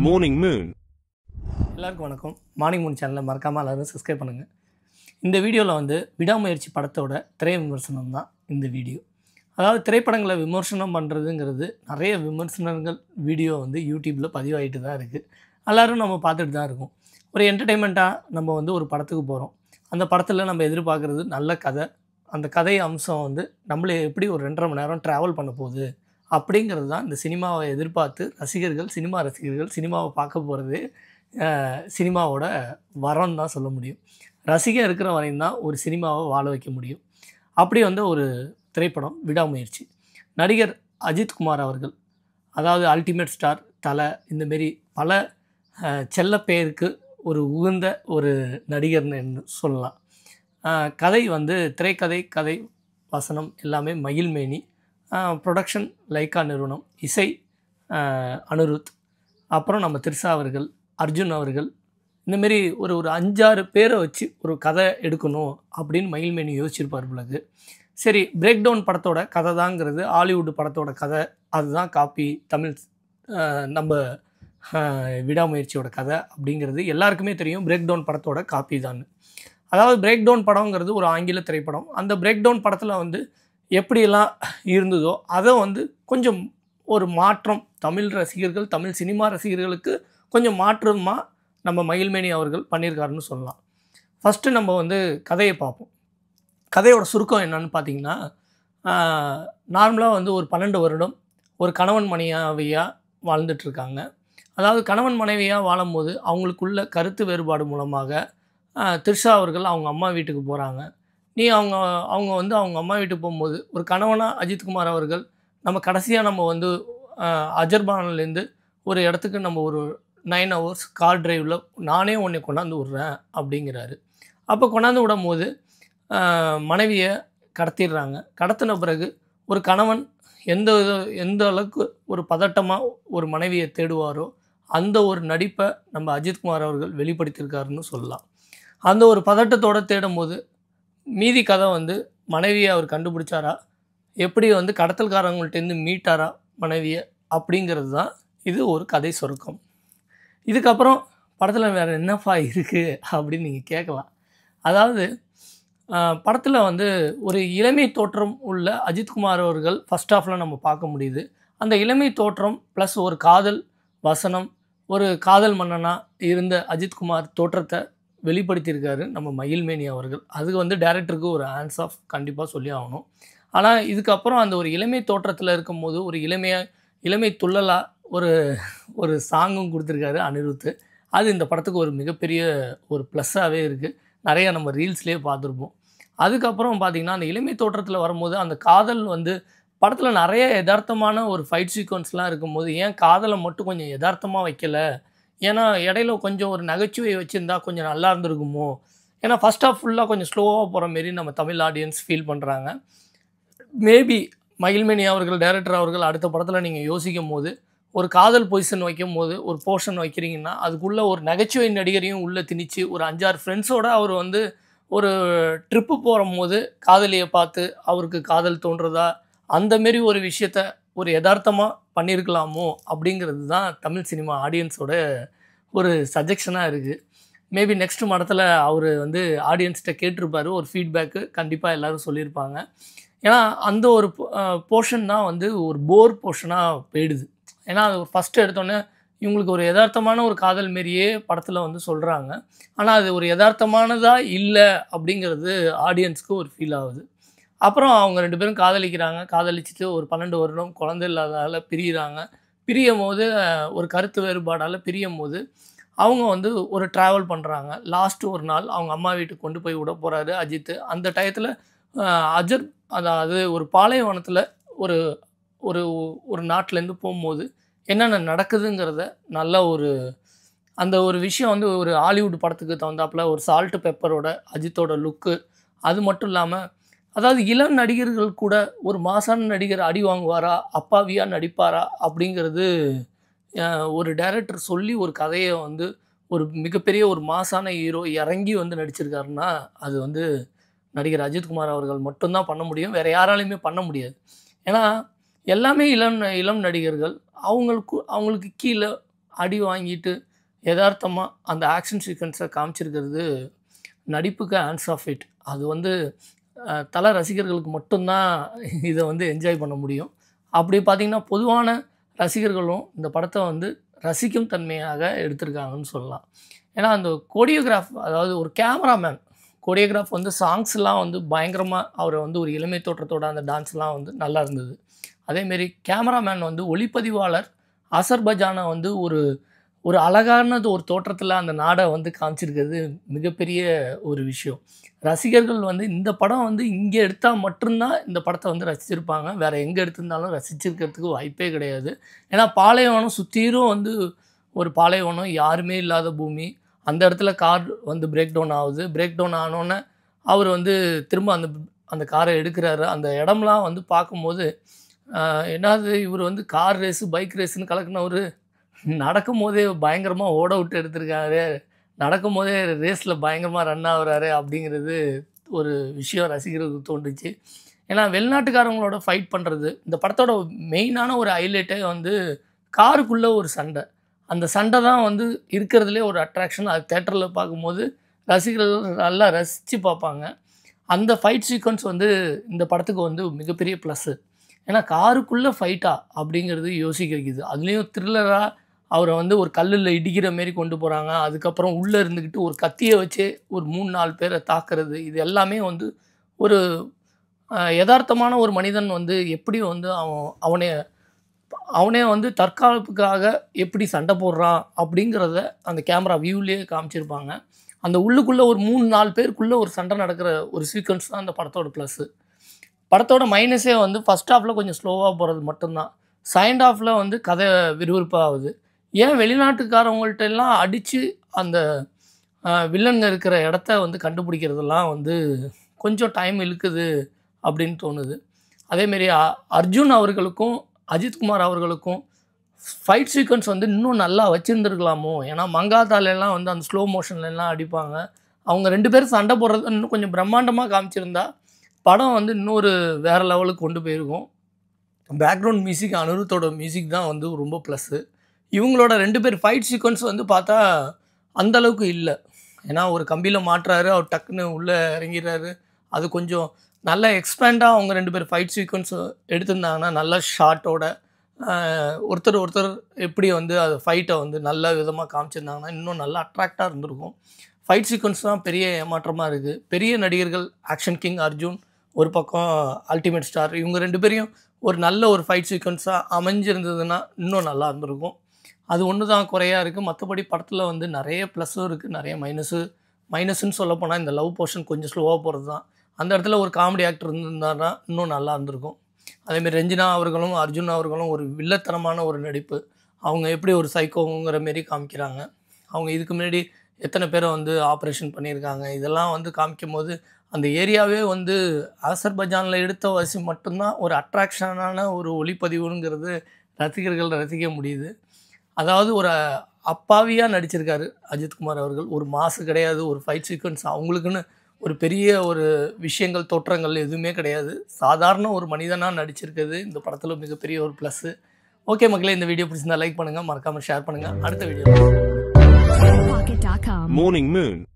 Morning Moon. எல்லாருக்கும் வணக்கம். Morning Moon சேனலை மறக்காமல் எல்லோரும் சப்ஸ்கிரைப் பண்ணுங்கள். இந்த வீடியோவில் வந்து விடாமுயற்சி படத்தோட திரை விமர்சனம் தான் இந்த வீடியோ. அதாவது திரைப்படங்களை விமர்சனம் பண்ணுறதுங்கிறது நிறைய விமர்சனங்கள் வீடியோ வந்து யூடியூப்பில் பதிவாகிட்டு தான் இருக்குது. எல்லோரும் நம்ம பார்த்துட்டு தான் இருக்கோம். ஒரு என்டர்டெயின்மெண்ட்டாக நம்ம வந்து ஒரு படத்துக்கு போகிறோம். அந்த படத்தில் நம்ம எதிர்பார்க்குறது நல்ல கதை. அந்த கதை அம்சம் வந்து நம்மளே எப்படி ஒரு 2.5 மணி நேரம் ட்ராவல் பண்ண போகுது அப்படிங்கிறது தான் இந்த சினிமாவை எதிர்பார்த்து சினிமா ரசிகர்கள் சினிமாவை பார்க்க போகிறது சினிமாவோட வரம் தான் சொல்ல முடியும். ரசிகன் இருக்கிற வரையும் தான் ஒரு சினிமாவை வாழ வைக்க முடியும். அப்படி வந்து ஒரு திரைப்படம் விடாமுயற்சி. நடிகர் அஜித்குமார் அவர்கள், அதாவது அல்டிமேட் ஸ்டார் தலை, இந்தமாரி பல செல்ல பெயருக்கு ஒரு உகந்த ஒரு நடிகர்னு சொல்லலாம். கதை வந்து திரைக்கதை, கதை வசனம் எல்லாமே மகிழ்மேனி. ப்ரொடக்ஷன் லைக்கா நிறுவனம், இசை அனிருத், அப்புறம் நம்ம திரிஷா அவர்கள், அர்ஜுன் அவர்கள், இந்தமாரி ஒரு 5-6 பேரை வச்சு ஒரு கதை எடுக்கணும் அப்படின்னு மகிழ்மேனி யோசிச்சிருப்பார் பிறகு. சரி, பிரேக் டவுன் படத்தோட கதை தாங்கிறது ஹாலிவுட் படத்தோட கதை, அதுதான் காப்பி தமிழ் நம்ம விடாமுயற்சியோட கதை அப்படிங்கிறது எல்லாருக்குமே தெரியும். பிரேக் டவுன் படத்தோட காப்பி தான். அதாவது பிரேக் டவுன் படங்கிறது ஒரு ஆங்கில திரைப்படம். அந்த பிரேக் டவுன் படத்தில் வந்து எப்படியெல்லாம் இருந்ததோ அதை வந்து கொஞ்சம் ஒரு மாற்றம் தமிழ் ரசிகர்கள், தமிழ் சினிமா ரசிகர்களுக்கு கொஞ்சம் மாற்றமாக நம்ம மகிழ்மேனி அவர்கள் பண்ணியிருக்காருன்னு சொல்லலாம். ஃபஸ்ட்டு நம்ம வந்து கதையை பார்ப்போம். கதையோட சுருக்கம் என்னன்னு பார்த்தீங்கன்னா, நார்மலாக வந்து ஒரு 12 வருடம் ஒரு கணவன் மனைவியாக வாழ்ந்துட்டுருக்காங்க. அதாவது கணவன் மனைவியாக வாழும்போது அவங்களுக்குள்ள கருத்து வேறுபாடு மூலமாக திரிஷா அவர்கள் அவங்க அம்மா வீட்டுக்கு போகிறாங்க. அவங்க வந்து அவங்க அம்மா வீட்டுக்கு போகும்போது ஒரு கணவனாக அஜித்குமார் அவர்கள் நம்ம கடைசியாக நம்ம வந்து அஜர்பான்லேருந்து ஒரு இடத்துக்கு நம்ம ஒரு 9 hours கார் டிரைவில் நானே உன்னை கொண்டாந்து விட்றேன் அப்படிங்கிறாரு. அப்போ கொண்டாந்து விடும்போது மனைவியை கடத்திடுறாங்க. கடத்தின பிறகு ஒரு கணவன் எந்த அளவுக்கு ஒரு பதட்டமாக ஒரு மனைவியை தேடுவாரோ அந்த ஒரு நடிப்பை நம்ம அஜித்குமார் அவர்கள் வெளிப்படுத்தியிருக்காருன்னு சொல்லலாம். அந்த ஒரு பதட்டத்தோடு தேடும்போது மீதி கதை வந்து மனைவியை அவர் கண்டுபிடிச்சாரா, எப்படி வந்து கடத்தல்காரங்கள்ட்டேருந்து மீட்டாரா மனைவியை, அப்படிங்கிறது தான் இது ஒரு கதை சுருக்கம். இதுக்கப்புறம் படத்தில் வேறு என்னப்பா இருக்குது அப்படின்னு நீங்கள் கேட்கலாம். அதாவது படத்தில் வந்து ஒரு இளமை தோற்றம் உள்ள அஜித்குமார் அவர்கள் ஃபஸ்ட் ஹாஃபில் நம்ம பார்க்க முடியுது. அந்த இளமை தோற்றம் ப்ளஸ் ஒரு காதல் வசனம், ஒரு காதல் மன்னனாக இருந்த அஜித்குமார் தோற்றத்தை வெளிப்படுத்தியிருக்காரு நம்ம மகிழ்மேனி அவர்கள். அதுக்கு வந்து டைரக்டருக்கு ஒரு ஹேண்ட்ஸ் ஆஃப் கண்டிப்பாக சொல்லி ஆகணும். ஆனால் இதுக்கப்புறம் அந்த ஒரு இளமை தோற்றத்தில் இருக்கும்போது ஒரு இளமை துள்ளலாக ஒரு சாங்கும் கொடுத்துருக்காரு அனிருத். அது இந்த படத்துக்கு ஒரு மிகப்பெரிய ஒரு ப்ளஸ்ஸாகவே இருக்குது. நிறையா நம்ம ரீல்ஸ்லேயே பார்த்துருப்போம். அதுக்கப்புறம் பார்த்திங்கன்னா அந்த இளமை தோற்றத்தில் வரும்போது அந்த காதல் வந்து படத்தில் நிறைய யதார்த்தமான ஒரு ஃபைட் சீக்வன்ஸ்லாம் இருக்கும்போது ஏன் காதலை மட்டும் கொஞ்சம் யதார்த்தமாக வைக்கலை, ஏன்னா இடையில கொஞ்சம் ஒரு நகைச்சுவை வச்சுருந்தா கொஞ்சம் நல்லா இருந்திருக்குமோ, ஏன்னா ஃபஸ்ட் ஆஃப் ஃபுல்லாக கொஞ்சம் ஸ்லோவாக போகிற மாரி நம்ம தமிழ் ஆடியன்ஸ் ஃபீல் பண்ணுறாங்க. மேபி மகிழ்மேனி அவர்கள், டைரக்டர் அவர்கள் அடுத்த படத்தில் நீங்கள் யோசிக்கும் போது ஒரு காதல் பொசிஷன் வைக்கும் போது ஒரு போர்ஷன் வைக்கிறீங்கன்னா அதுக்குள்ளே ஒரு நகைச்சுவை நடிகரையும் உள்ளே திணிச்சு ஒரு 5-6 ஃப்ரெண்ட்ஸோடு அவர் வந்து ஒரு ட்ரிப்பு போகும்போது காதலியை பார்த்து அவருக்கு காதல் தோன்றதா, அந்தமாரி ஒரு விஷயத்த ஒரு யதார்த்தமாக பண்ணியிருக்கலாமோ அப்படிங்கிறது தான் தமிழ் சினிமா ஆடியன்ஸோட ஒரு சஜெக்ஷனாக இருக்குது. மேபி நெக்ஸ்ட் மடத்தில் அவர் வந்து ஆடியன்ஸ்கிட்ட கேட்டிருப்பார். ஒரு ஃபீட்பேக்கு கண்டிப்பாக எல்லோரும் சொல்லியிருப்பாங்க. ஏன்னா அந்த ஒரு போர்ஷன் தான் வந்து ஒரு போர் போர்ஷனாக போயிடுது. ஏன்னா அது ஃபஸ்ட்டு எடுத்தோன்னே இவங்களுக்கு ஒரு யதார்த்தமான ஒரு காதல் மாரியே படத்தில் வந்து சொல்கிறாங்க. ஆனால் அது ஒரு யதார்த்தமானதாக இல்லை அப்படிங்கிறது ஆடியன்ஸ்க்கு ஒரு ஃபீல் ஆகுது. அப்புறம் அவங்க 2 பேரும் காதலிக்கிறாங்க. காதலிச்சுட்டு ஒரு 12 வருடம் குழந்தை இல்லாததால் பிரியிறாங்க. பிரியும் போது ஒரு கருத்து வேறுபாடால் பிரியும் போது அவங்க வந்து ஒரு ட்ராவல் பண்ணுறாங்க. லாஸ்ட்டு ஒரு நாள் அவங்க அம்மா வீட்டுக்கு கொண்டு போய் விட போகிறாரு அஜித். அந்த டயத்தில் அதாவது ஒரு பாலைவனத்தில் ஒரு ஒரு ஒரு நாட்டிலேருந்து போகும்போது என்னென்ன நடக்குதுங்கிறத நல்ல அந்த ஒரு விஷயம் வந்து ஒரு ஹாலிவுட் படத்துக்கு தகுந்தாப்பில் ஒரு சால்ட்டு பெப்பரோட அஜித்தோட லுக்கு. அது மட்டும் இல்லாமல் அதாவது இளம் நடிகர்கள் கூட ஒரு மாசான நடிகர் அடி வாங்குவாரா, அப்பாவியாக நடிப்பாரா அப்படிங்கிறது ஒரு டைரக்டர் சொல்லி ஒரு கதையை வந்து ஒரு மிகப்பெரிய ஒரு மாசான ஹீரோ இறங்கி வந்து நடிச்சிருக்காருன்னா அது வந்து நடிகர் அஜித்குமார் அவர்கள் மட்டும்தான் பண்ண முடியும். வேறு யாராலையுமே பண்ண முடியாது. ஏன்னா எல்லாமே இளம் நடிகர்கள். அவங்களுக்கு கீழே அடி வாங்கிட்டு யதார்த்தமாக அந்த ஆக்ஷன் சீக்வன்ஸை காமிச்சிருக்கிறது நடிப்புக்கு ஹேண்ட்ஸ் ஆஃப் இட். அது வந்து தல ரசிகர்களுக்கு மட்டும்தான் இதை வந்து என்ஜாய் பண்ண முடியும். அப்படி பார்த்திங்கன்னா பொதுவான ரசிகர்களும் இந்த படத்தை வந்து ரசிக்கும் தன்மையாக எடுத்திருக்காங்கன்னு சொல்லலாம். ஏன்னா அந்த கோரியோகிராஃப், அதாவது ஒரு கேமராமேன் கோரியோகிராஃப் வந்து சாங்ஸ்லாம் வந்து பயங்கரமாக அவரை வந்து ஒரு இளமை தோற்றத்தோட அந்த டான்ஸ்லாம் வந்து நல்லா இருந்தது. அதேமாரி கேமராமேன் வந்து ஒளிப்பதிவாளர் அசர்பைஜானை வந்து ஒரு அழகானது ஒரு தோற்றத்தில் அந்த நாடை வந்து காமிச்சிருக்கிறது மிகப்பெரிய ஒரு விஷயம். ரசிகர்கள் வந்து இந்த படம் வந்து இங்கே எடுத்தால் மட்டும்தான் இந்த படத்தை வந்து ரசிச்சிருப்பாங்க. வேறு எங்கே எடுத்திருந்தாலும் ரசிச்சிருக்கிறதுக்கு வாய்ப்பே கிடையாது. ஏன்னா பாலைவனம் சுற்றிலும் வந்து ஒரு பாலைவனம், யாருமே இல்லாத பூமி. அந்த இடத்துல கார் வந்து பிரேக் டவுன் ஆகுது. பிரேக் டவுன் ஆனோன்னே அவர் வந்து திரும்ப அந்த காரை எடுக்கிறாரு. அந்த இடம்லாம் வந்து பார்க்கும்போது என்னது இவர் வந்து கார் ரேஸு பைக் ரேஸுன்னு கலக்குனவர் நடக்கும் போதே பயங்கரமாக ஓட விட்டு எடுத்திருக்காரு, நடக்கும் போதே ரேஸில் பயங்கரமாக ரன் ஆகுறாரு அப்படிங்கிறது ஒரு விஷயம் ரசிகர்களுக்கு தோன்றுச்சு. ஏன்னா வெளிநாட்டுக்காரங்களோட ஃபைட் பண்ணுறது இந்த படத்தோட மெயினான ஒரு ஹைலைட்டே வந்து காருக்குள்ளே ஒரு சண்டை. அந்த சண்டை தான் வந்து இருக்கிறதுலே ஒரு அட்ராக்ஷன். அது தேட்டரில் பார்க்கும்போது ரசிகர்கள் நல்லா ரசித்து பார்ப்பாங்க. அந்த ஃபைட் சீக்வன்ஸ் வந்து இந்த படத்துக்கு வந்து மிகப்பெரிய ப்ளஸ்ஸு. ஏன்னா காருக்குள்ளே ஃபைட்டா அப்படிங்கிறது யோசிக்க வைக்குது. அதுலேயும் த்ரில்லராக அவரை வந்து ஒரு கல்லில் இடிக்கிற மாரி கொண்டு போகிறாங்க. அதுக்கப்புறம் உள்ளே இருந்துக்கிட்டு ஒரு கத்தியை வச்சே ஒரு 3-4 பேரை தாக்குறது. இது எல்லாமே வந்து ஒரு யதார்த்தமான ஒரு மனிதன் வந்து எப்படி வந்து அவனே வந்து தற்காப்புக்காக எப்படி சண்டை போடுறான் அப்படிங்கிறத அந்த கேமரா வியூலேயே காமிச்சிருப்பாங்க. அந்த உள்ளுக்குள்ளே ஒரு 3-4 பேருக்குள்ளே ஒரு சண்டை நடக்கிற ஒரு சீக்வன்ஸ் தான் அந்த படத்தோட ப்ளஸ்ஸு. படத்தோட மைனஸே வந்து ஃபஸ்ட் ஹாஃபில் கொஞ்சம் ஸ்லோவாக போகிறது மட்டும்தான். செகண்ட் ஹாஃபில் வந்து கதை விறுவிறுப்பாகுது. ஏன் வெளிநாட்டுக்காரவங்கள்ட்ட எல்லாம் அடித்து அந்த வில்லன்க இருக்கிற இடத்த வந்து கண்டுபிடிக்கிறதெல்லாம் வந்து கொஞ்சம் டைம் இழுக்குது அப்படின்னு தோணுது. அதேமாரி அர்ஜுன் அவர்களுக்கும் அஜித்குமார் அவர்களுக்கும் ஃபைட் சீக்வன்ஸ் வந்து இன்னும் நல்லா வச்சுருந்துருக்கலாமோ. ஏன்னா மங்காத்தாலெல்லாம் வந்து அந்த ஸ்லோ மோஷன்லலாம் அடிப்பாங்க. அவங்க 2 பேரும் சண்டை போடுறது இன்னும் கொஞ்சம் பிரம்மாண்டமாக காமிச்சிருந்தா படம் வந்து இன்னொரு வேறு லெவலுக்கு கொண்டு போயிருக்கும். பேக்ரவுண்ட் மியூசிக் அனிருத்தோட மியூசிக் தான் வந்து ரொம்ப ப்ளஸ்ஸு. இவங்களோட 2 பேர் ஃபைட் சீக்வன்ஸ் வந்து பார்த்தா அந்தளவுக்கு இல்லை. ஏன்னா ஒரு கம்பியில் மாட்டுறாரு, அவர் டக்குன்னு உள்ளே இறங்கிறாரு. அது கொஞ்சம் நல்லா எக்ஸ்பேண்டாக அவங்க 2 பேர் ஃபைட் சீக்வன்ஸ் எடுத்திருந்தாங்கன்னா நல்ல ஷார்ட்டோட ஒருத்தர் எப்படி வந்து அது ஃபைட்டை வந்து நல்ல விதமாக காமிச்சிருந்தாங்கன்னா இன்னும் நல்லா அட்ராக்டாக இருந்திருக்கும். ஃபைட் சீக்வன்ஸ் தான் பெரிய ஏமாற்றமாக இருக்குது. பெரிய நடிகர்கள் ஆக்ஷன் கிங் அர்ஜுன் ஒரு பக்கம் அல்டிமேட் ஸ்டார், இவங்க 2 பேரையும் ஒரு நல்ல ஒரு ஃபைட் சீக்வன்ஸாக அமைஞ்சிருந்ததுன்னா இன்னும் நல்லா இருந்திருக்கும். அது ஒன்று தான் குறையாக இருக்குது. மற்றபடி படத்தில் வந்து நிறைய ப்ளஸ்ஸும் இருக்குது, நிறைய மைனஸுன்னு சொல்லப்போனால் இந்த லவ் போர்ஷன் கொஞ்சம் ஸ்லோவாக போகிறது தான். அந்த இடத்துல ஒரு காமெடி ஆக்டர் இருந்திருந்தாருன்னா இன்னும் நல்லா இருந்திருக்கும். அதேமாரி ரஞ்சினா அவர்களும் அர்ஜுன் அவர்களும் ஒரு வில்லத்தனமான ஒரு நடிப்பு. அவங்க எப்படி ஒரு சைக்கோங்கிற மாரி காமிக்கிறாங்க. அவங்க இதுக்கு முன்னாடி எத்தனை பேரை வந்து ஆப்ரேஷன் பண்ணியிருக்காங்க. இதெல்லாம் வந்து காமிக்கும் போது அந்த ஏரியாவே வந்து அசர்பைஜானில் எடுத்த வசி மட்டும்தான் ஒரு அட்ராக்ஷனான ஒரு ஒளிப்பதிவுங்கிறது ரசிகர்கள் ரசிக்க முடியுது. அதாவது ஒரு அப்பாவியாக நடிச்சிருக்காரு அஜித்குமார் அவர்கள். ஒரு மாசு கிடையாது, ஒரு ஃபைட் சீக்வன்ஸ் அவங்களுக்குன்னு ஒரு பெரிய ஒரு விஷயங்கள் தோற்றங்கள் எதுவுமே கிடையாது. சாதாரண ஒரு மனிதனாக நடிச்சிருக்கிறது இந்த படத்தில் மிகப்பெரிய ஒரு ப்ளஸ்ஸு. ஓகே மக்களே, இந்த வீடியோ பிடிச்சிருந்தா லைக் பண்ணுங்கள், மறக்காமல் ஷேர் பண்ணுங்கள். அடுத்த வீடியோ Morning Moon